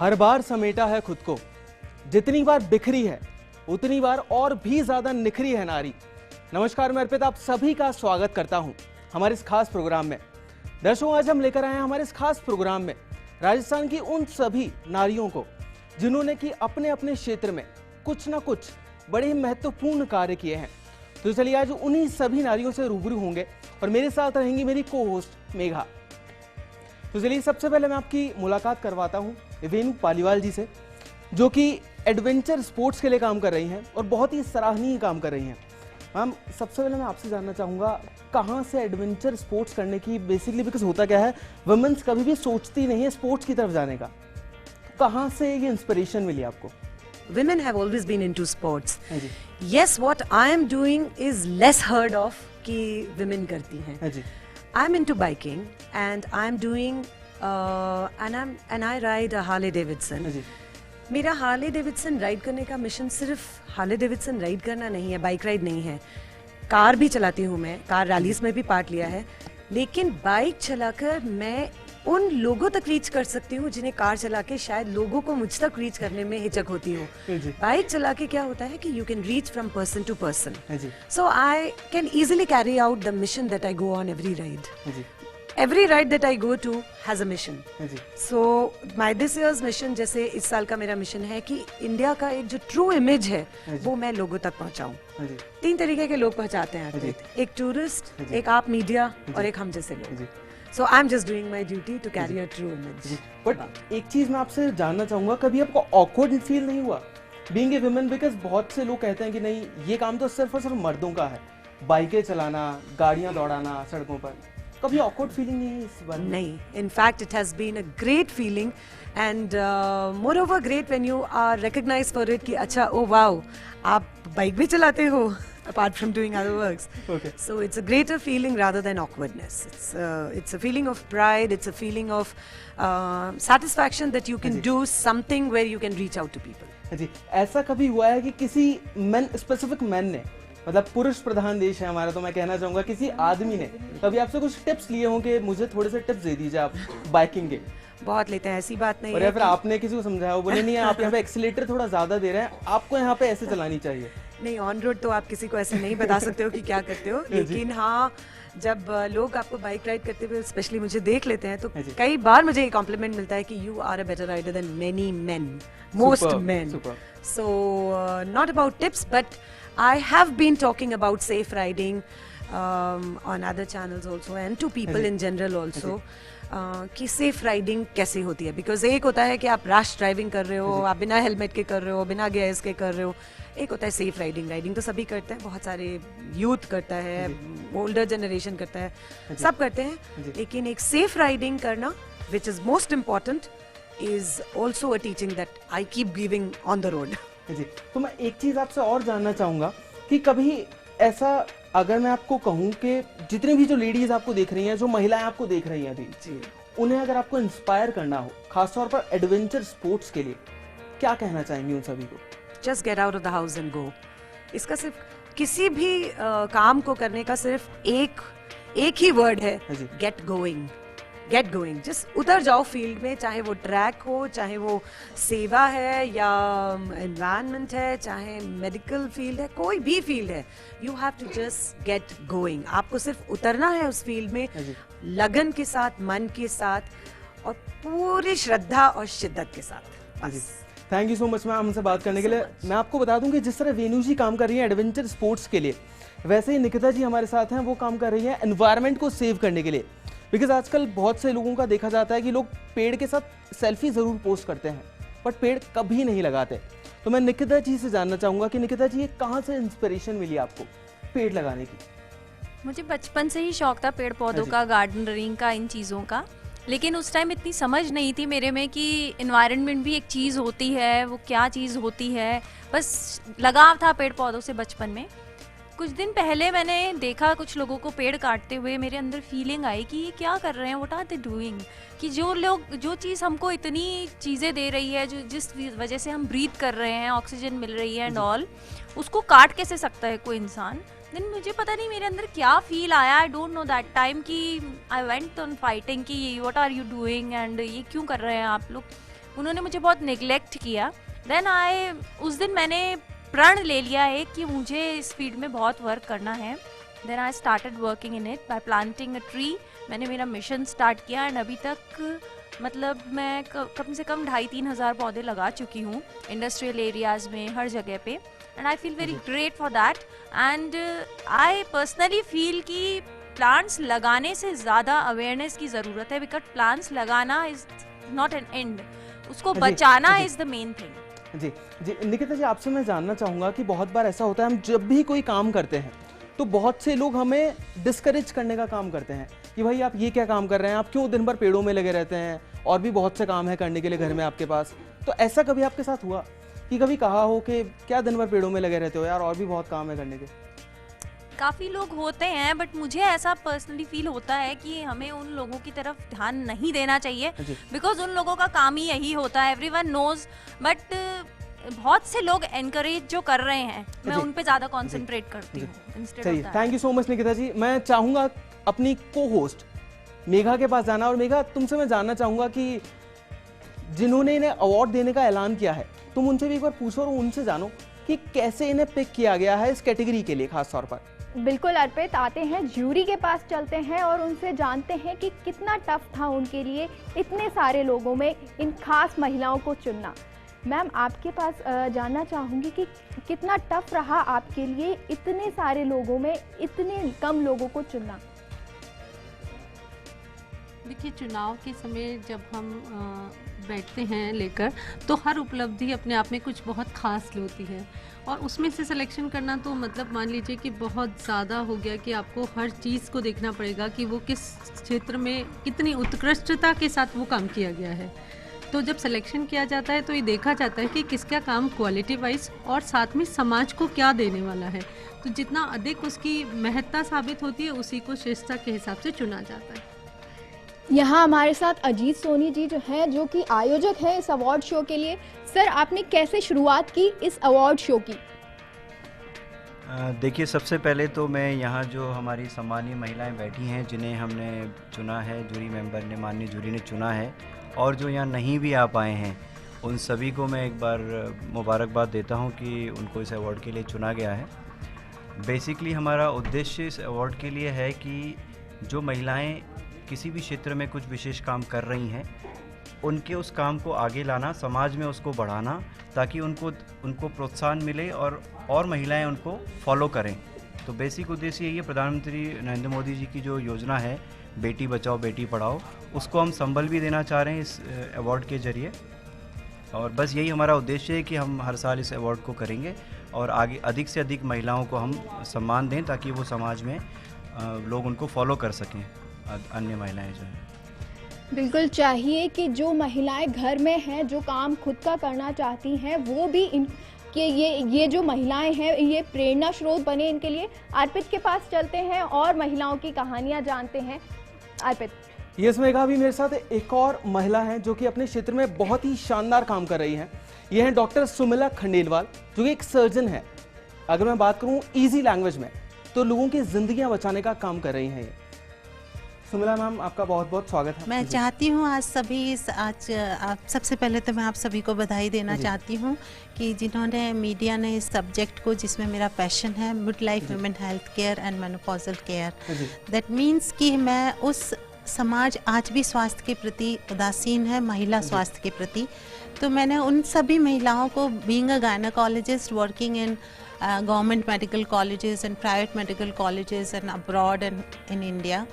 हर बार समेटा है खुद को, जितनी बार बिखरी है उतनी बार और भी ज्यादा निखरी है नारी। नमस्कार, मैं अर्पित आप सभी का स्वागत करता हूं हमारे इस खास प्रोग्राम में। दर्शकों, आज हम लेकर आए हैं हमारे इस खास प्रोग्राम में राजस्थान की उन सभी नारियों को जिन्होंने कि अपने अपने क्षेत्र में कुछ ना कुछ बड़े ही महत्वपूर्ण कार्य किए हैं। तो चलिए आज उन्हीं सभी नारियों से रूबरू होंगे और मेरे साथ रहेंगी मेरी को होस्ट मेघा। तो चलिए सबसे पहले मैं आपकी मुलाकात करवाता हूं वेणु पालीवाल जी से, जो कि एडवेंचर स्पोर्ट्स के लिए काम कर रही हैं और बहुत ही सराहनीय काम कर रही हैं। मैम, सबसे पहले मैं आपसे जानना चाहूँगा कहाँ से एडवेंचर स्पोर्ट्स करने की, बेसिकली बिकॉज होता क्या है, वुमेन्स कभी भी सोचती नहीं है स्पोर्ट्स की तरफ जाने का, कहाँ से ये इंस्पिरेशन मिली आपको? Women have always been into sports. Yes, what I am doing is less heard of कि women करती हैं. I'm into biking and I'm doing and I ride a Harley Davidson. मेरा हार्ले डेविडसन राइड करने का mission सिर्फ Harley Davidson ride करना नहीं है, बाइक राइड नहीं है। कार भी चलाती हूँ मैं, कार रैलीज में भी पार्ट लिया है, लेकिन बाइक चलाकर मैं उन लोगों तक रीच कर सकती हूँ जिन्हें कार चला के शायद लोगों को मुझ तक रीच करने में हिचक होती हो। बाइक चला के क्या होता है कि you can reach from person to person, so I can easily carry out the mission that I go on every ride. Every ride that I go to has a mission. So my this year's mission, जैसे इस साल का मेरा mission है कि India का एक जो ट्रू इमेज है वो मैं लोगों तक पहुंचाऊं. 3 तरीके के लोग पहुंचाते हैं, एक टूरिस्ट, एक आप मीडिया और एक हम जैसे लोग. So I'm just doing my duty to carry a true image. But एक चीज मैं आपसे जानना चाहूंगा, कभी आपको awkward फील नहीं हुआ being a woman? Because बहुत से लोग कहते हैं कि नहीं, ये काम तो सिर्फ और सिर्फ मर्दों का है, बाइकें चलाना, गाड़ियां दौड़ाना सड़कों पर। कभी awkward feeling नहीं है इस बारे में? नहीं, in fact it has been a great feeling and moreover great when you are recognized for it कि अच्छा, oh wow, आप बाइक भी चलाते हो apart from doing other works. Okay. So it's a greater feeling rather than awkwardness. It's a feeling of pride, it's a feeling of satisfaction that you can do something where you can reach out to people. जी, ऐसा कभी हुआ है कि किसी specific man ने, मतलब पुरुष प्रधान देश है हमारा, तो मैं कहना चाहूंगा किसी आदमी ने कभी आपसे कुछ टिप्स लिए हों कि मुझे थोड़े से टिप्स दे दीजिए आप बाइकिंग के? बहुत लेते हैं, ऐसी बात नहीं और है। या फिर आपने किसी को समझाया, वो बोले नहीं आप यहाँ पे एक्सीलेटर थोड़ा ज्यादा दे रहे हैं, आपको यहाँ पे ऐसे चलानी चाहिए? नहीं, ऑन रोड तो आप किसी को ऐसे नहीं बता सकते हो कि क्या करते हो, लेकिन हाँ, जब लोग आपको बाइक राइड करते हुए स्पेशली मुझे देख लेते हैं तो कई बार मुझे ये कॉम्प्लीमेंट मिलता है कि you are a better rider than many men, most men. So not about tips, but I have been talking about safe riding on other channels also and to people in general also कि safe riding कैसे होती है. Because एक होता है कि आप rash driving कर रहे हो, आप बिना हेलमेट के कर रहे हो, बिना गियर्स के कर रहे हो. एक होता है सेफ राइडिंग. राइडिंग तो सभी करते हैं, बहुत सारे यूथ करता है, ओल्डर जनरेशन करता है, सब करते हैं, लेकिन एक सेफ राइडिंग करना which is most important is also a teaching that I keep giving on the road. जी, तो मैं एक चीज आपसे और जानना चाहूंगा कि कभी ऐसा, अगर मैं आपको कहूं कि जितनी भी जो लेडीज आपको देख रही हैं, जो महिलाएं आपको देख रही हैं अभी जी, उन्हें अगर आपको इंस्पायर करना हो खासतौर पर एडवेंचर स्पोर्ट्स के लिए, क्या कहना चाहेंगे उन सभी को? Just get out of the house and go. इसका सिर्फ किसी भी काम को करने का सिर्फ एक ही वर्ड है, get going. Get going, just उतर जाओ फील्ड में, चाहे वो ट्रैक हो, चाहे वो सेवा है या एनवायरनमेंट है, चाहे मेडिकल फील्ड है, कोई भी फील्ड है, you have to just get going. आपको सिर्फ उतरना है उस फील्ड में लगन के साथ, मन के साथ और पूरी श्रद्धा और शिद्दत के साथ. Thank you so much ma'am हमसे बात करने के लिए. मैं आपको बता दूं कि जिस तरह वेणु जी काम कर रही हैं एडवेंचर स्पोर्ट्स के लिए, वैसे ही निकिता जी हमारे साथ हैं, वो काम कर रही हैं एनवायरनमेंट को सेव करने के लिए. बिकॉज आजकल बहुत से लोगों का देखा जाता है कि लोग पेड़ के साथ सेल्फी जरूर पोस्ट करते हैं बट पेड़ कभी नहीं लगाते. तो मैं निकिता जी से जानना चाहूंगा कि निकिता जी, ये कहाँ से इंस्पिरेशन मिली आपको पेड़ लगाने की? मुझे बचपन से ही शौक था पेड़ पौधों का, गार्डनरिंग का, इन चीज़ों का, लेकिन उस टाइम इतनी समझ नहीं थी मेरे में कि इन्वायरमेंट भी एक चीज़ होती है, वो क्या चीज़ होती है. बस लगाव था पेड़ पौधों से बचपन में. कुछ दिन पहले मैंने देखा कुछ लोगों को पेड़ काटते हुए, मेरे अंदर फीलिंग आई कि ये क्या कर रहे हैं, व्हाट आर दे डूइंग, कि जो लोग, जो चीज़ हमको इतनी चीज़ें दे रही है, जो जिस वजह से हम ब्रीथ कर रहे हैं, ऑक्सीजन मिल रही है एंड ऑल, उसको काट कैसे सकता है कोई इंसान. देन मुझे पता नहीं मेरे अंदर क्या फील आया, I don't know that time कि आई वेंट ऑन फाइटिंग कि what are you doing and ये क्यों कर रहे हैं आप लोग. उन्होंने मुझे बहुत निगलेक्ट किया। देन उस दिन मैंने प्रण ले लिया है कि मुझे इस फील्ड में बहुत वर्क करना है। Then I started working in it by planting a tree. मैंने मेरा मिशन स्टार्ट किया एंड अभी तक मतलब मैं कम से कम 2,500-3 हज़ार पौधे लगा चुकी हूँ इंडस्ट्रियल एरियाज़ में, हर जगह पे। And I feel very great for that. And I personally feel कि प्लांट्स लगाने से ज़्यादा अवेयरनेस की ज़रूरत है, बिकॉज प्लांट्स लगाना इज़ नॉट एन एंड, उसको बचाना इज़ द मेन थिंग। जी जी निकिता जी, आपसे मैं जानना चाहूँगा कि बहुत बार ऐसा होता है, हम जब भी कोई काम करते हैं तो बहुत से लोग हमें डिस्करेज करने का काम करते हैं कि भाई आप ये क्या काम कर रहे हैं, आप क्यों दिन भर पेड़ों में लगे रहते हैं, और भी बहुत से काम है करने के लिए घर में आपके पास। तो ऐसा कभी आपके साथ हुआ कि कभी कहा हो कि क्या दिन भर पेड़ों में लगे रहते हो यार, और भी बहुत काम है करने के? काफ़ी लोग होते हैं, बट मुझे ऐसा पर्सनली फील होता है कि हमें उन लोगों की तरफ ध्यान नहीं देना चाहिए, बिकॉज उन लोगों का काम ही यही होता है, एवरीवन नोज। बट बहुत से लोग एनकरेज जो कर रहे हैं, मैं उन पे ज़्यादा कॉन्सेंट्रेट करती हूँ। सही, thank you so much Nikita ji. मैं चाहूँगा अपनी को होस्ट मेघा के पास जाना, और मेघा तुमसे मैं जानना चाहूँगा कि जिन्होंने इन्हें अवार्ड देने का ऐलान किया है, तुम उनसे भी एक बार पूछो और उनसे जानो कि कैसे इन्हें पिक किया गया है इस कैटेगरी के लिए खास तौर पर। बिल्कुल अर्पित, आते हैं ज्यूरी के पास चलते हैं और उनसे जानते हैं कि कितना टफ था उनके लिए इतने सारे लोगों में इन खास महिलाओं को चुनना। मैम, आपके पास जानना चाहूँगी कि कितना टफ रहा आपके लिए इतने सारे लोगों में इतने कम लोगों को चुनना। देखिए, चुनाव के समय जब हम बैठते हैं लेकर, तो हर उपलब्धि अपने आप में कुछ बहुत खास होती है, और उसमें से सिलेक्शन करना तो मतलब मान लीजिए कि बहुत ज़्यादा हो गया कि आपको हर चीज़ को देखना पड़ेगा कि वो किस क्षेत्र में कितनी उत्कृष्टता के साथ वो काम किया गया है। तो जब सिलेक्शन किया जाता है तो ये देखा जाता है कि किसका काम क्वालिटी वाइज और साथ में समाज को क्या देने वाला है। तो जितना अधिक उसकी महत्ता साबित होती है, उसी को श्रेष्ठता के हिसाब से चुना जाता है। यहाँ हमारे साथ अजीत सोनी जी जो हैं, जो कि आयोजक हैं इस अवार्ड शो के लिए। सर, आपने कैसे शुरुआत की इस अवार्ड शो की? देखिए, सबसे पहले तो मैं यहाँ जो हमारी सम्मानीय महिलाएं बैठी हैं, जिन्हें हमने चुना है, जूरी मेंबर ने, माननीय जूरी ने चुना है, और जो यहाँ नहीं भी आ पाए हैं, उन सभी को मैं एक बार मुबारकबाद देता हूँ कि उनको इस अवार्ड के लिए चुना गया है। बेसिकली हमारा उद्देश्य इस अवार्ड के लिए है कि जो महिलाएं किसी भी क्षेत्र में कुछ विशेष काम कर रही हैं, उनके उस काम को आगे लाना, समाज में उसको बढ़ाना, ताकि उनको प्रोत्साहन मिले और महिलाएं उनको फॉलो करें। तो बेसिक उद्देश्य यही है। प्रधानमंत्री नरेंद्र मोदी जी की जो योजना है, बेटी बचाओ बेटी पढ़ाओ, उसको हम संबल भी देना चाह रहे हैं इस अवार्ड के जरिए। और बस यही हमारा उद्देश्य है कि हम हर साल इस अवार्ड को करेंगे और आगे अधिक से अधिक महिलाओं को हम सम्मान दें, ताकि वो समाज में लोग उनको फॉलो कर सकें, अन्य महिलाएं जो हैं। बिल्कुल चाहिए कि जो महिलाएं घर में हैं, जो काम खुद का करना चाहती हैं, वो भी कि ये जो महिलाएं हैं, ये प्रेरणा स्रोत बने इनके लिए। अर्पित के पास चलते हैं और महिलाओं की कहानियां जानते हैं। अर्पित, यस मेघा, अभी मेरे साथ एक और महिला है जो कि अपने क्षेत्र में बहुत ही शानदार काम कर रही हैं। ये हैं डॉक्टर सुमिला खंडेलवाल, जो कि एक सर्जन है। अगर मैं बात करूं इजी लैंग्वेज में, तो लोगों की जिंदगियां बचाने का काम कर रही हैं ये। सुमिला मैम, आपका बहुत बहुत स्वागत है। मैं चाहती हूँ आज सबसे पहले तो मैं आप सभी को बधाई देना चाहती हूँ कि जिन्होंने मीडिया ने इस सब्जेक्ट को, जिसमें मेरा पैशन है, mid life women health care and menopausal care, that means कि मैं उस समाज आज भी स्वास्थ्य के प्रति उदासीन है, महिला स्वास्थ्य के प्रति, तो मैंने उन सभी महिलाओं को, being a gynaecologist working in government medical colleges and private medical colleges and abroad and in India,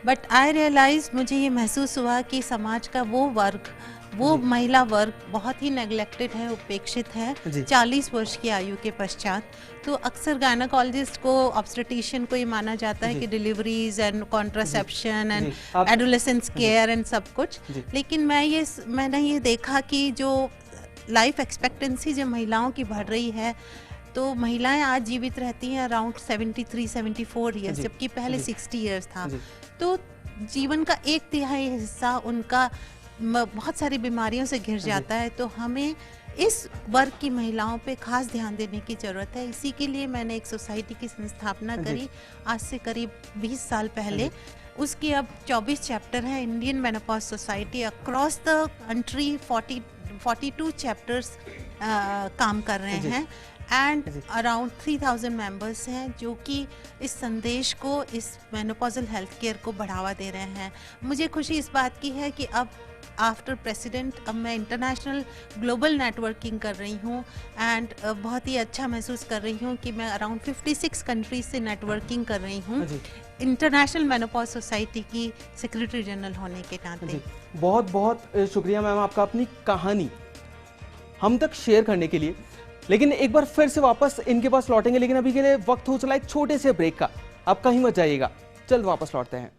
but I realise, मुझे ये महसूस हुआ कि समाज का वो वर्ग, वो महिला वर्ग बहुत ही नेग्लेक्टेड है, उपेक्षित है 40 वर्ष की आयु के पश्चात। तो अक्सर गायनेकोलॉजिस्ट को, ऑब्स्टेट्रिशियन को ये माना जाता है कि deliveries and contraception and adolescence care and सब कुछ, लेकिन मैंने ये देखा कि जो लाइफ एक्सपेक्टेंसी जो महिलाओं की बढ़ रही है, तो महिलाएं आज जीवित रहती हैं अराउंड 73-74 ईयर्स, जबकि पहले 60 ईयर्स था। तो जीवन का 1/3 हिस्सा उनका बहुत सारी बीमारियों से घिर जाता है। तो हमें इस वर्ग की महिलाओं पे खास ध्यान देने की ज़रूरत है। इसी के लिए मैंने एक सोसाइटी की स्थापना करी आज से करीब 20 साल पहले। उसकी अब 24 चैप्टर है। Indian menopause society across the country, 42 chapters काम कर रहे हैं एंड अराउंड 3000 मेंबर्स हैं जो कि इस संदेश को, इस मेनोपॉजल हेल्थ केयर को बढ़ावा दे रहे हैं। मुझे खुशी इस बात की है कि अब आफ्टर प्रेसिडेंट अब मैं इंटरनेशनल ग्लोबल नेटवर्किंग कर रही हूँ एंड बहुत ही अच्छा महसूस कर रही हूँ कि मैं अराउंड 56 कंट्रीज से नेटवर्किंग कर रही हूँ इंटरनेशनल मेनोपॉज सोसाइटी की सेक्रेटरी जनरल होने के नाते। बहुत बहुत शुक्रिया मैम आपका अपनी कहानी हम तक शेयर करने के लिए। लेकिन एक बार फिर से वापस इनके पास लौटेंगे, लेकिन अभी के लिए वक्त हो चला एक छोटे से ब्रेक का। आप कहीं मत जाइएगा, जल्द वापस लौटते हैं।